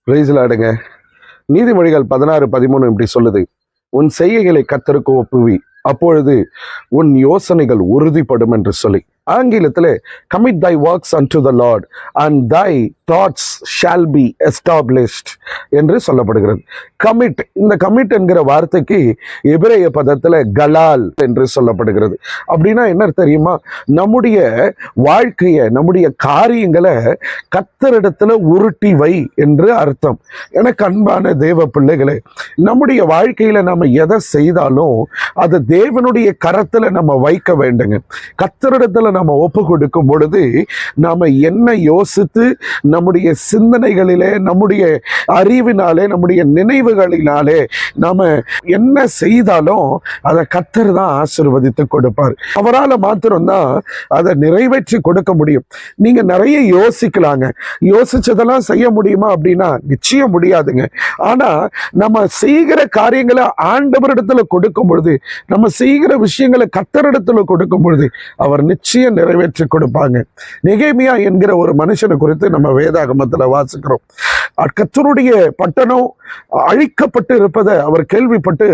Price லார்டுங்க. நீதிமொழிகள் 16:13 இப்படி சொல்லுது, உன் செய்கைகளை கர்த்தருக்கு ஒப்புவி, அப்பொழுது உன் யோசனைகள் உறுதிப்படும் என்று சொல்லி. ஆங்கிலத்தில் commit thy works unto the Lord and thy thoughts shall be established என்று சொல்லப்படுகிறது. கமிட், இந்த கமிட் என்கிற வார்த்தைக்கு எபிரேய பதத்தில் கலால் என்று சொல்லப்படுகிறது. அப்படின்னா என்ன தெரியுமா? நம்முடைய வாழ்க்கையை, நம்முடைய காரியங்களை கர்த்தரிடத்துல உருட்டி வை என்று அர்த்தம். எனக்கு அன்பான தேவ பிள்ளைகளே, நம்முடைய வாழ்க்கையில நம்ம எதை செய்தாலும் அது தேவனுடைய கரத்துல நம்ம வைக்க வேண்டுங்க. கர்த்தரிடத்துல நம்ம ஒப்பு கொடுக்கும் பொழுது நாம என்ன யோசித்து நம்முடைய சிந்தனைகளிலே, நம்முடைய அறிவினாலே, நம்முடைய நினைவுகளினாலே நாம என்ன செய்தாலும் அதை கர்த்தர் தான் ஆசீர்வதித்து கொடுப்பார். அவரால் மாத்திரம்தான் அதை நிறைவேற்றி கொடுக்க முடியும். நீங்க நிறைய யோசிக்கலாங்க, யோசிச்சதெல்லாம் செய்ய முடியுமா அப்படின்னா நிச்சயம் முடியாதுங்க. ஆனா நம்ம செய்கிற காரியங்களை ஆண்டவரிடத்துல கொடுக்கும் பொழுது, நம்ம செய்கிற விஷயங்களை கர்த்தரிடத்துல கொடுக்கும் பொழுது அவர் நிச்சயம் நிறைவேற்றி கொடுப்பாங்க. நெகேமியா என்கிற ஒரு மனுஷனை குறித்து நம்ம வேதாகமத்துல வாசிக்கிறோம். கர்த்தருடைய பட்டணம் அழிக்கப்பட்டு இருப்பதை அவர் கேள்விப்பட்டு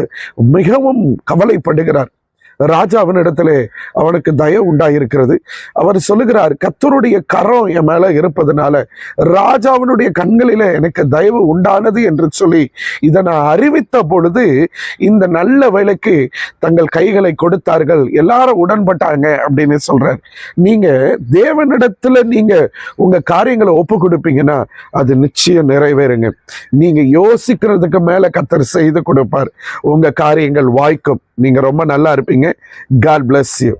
மிகவும் கவலைப்படுகிறார். ராஜாவினிடத்திலே அவனுக்கு தயவு உண்டாயிருக்கிறது. அவர் சொல்லுகிறார், கர்த்தருடைய கரம் என் மேல இருப்பதனால ராஜாவினுடைய கண்களிலே எனக்கு தயவு உண்டானது என்று சொல்லி இதை நான் அறிவித்த பொழுது இந்த நல்ல வேலைக்கு தங்கள் கைகளை கொடுத்தார்கள், எல்லாரும் உடன்பட்டாங்க அப்படின்னு சொல்றார். நீங்க தேவனிடத்துல நீங்க உங்க காரியங்களை ஒப்பு கொடுப்பீங்கன்னா அது நிச்சயம் நிறைவேறுங்க. நீங்க யோசிக்கிறதுக்கு மேல கர்த்தர் செய்து கொடுப்பார். உங்க காரியங்கள் வாய்க்கும். நீங்க ரொம்ப நல்லா இருப்பீங்க. God bless you.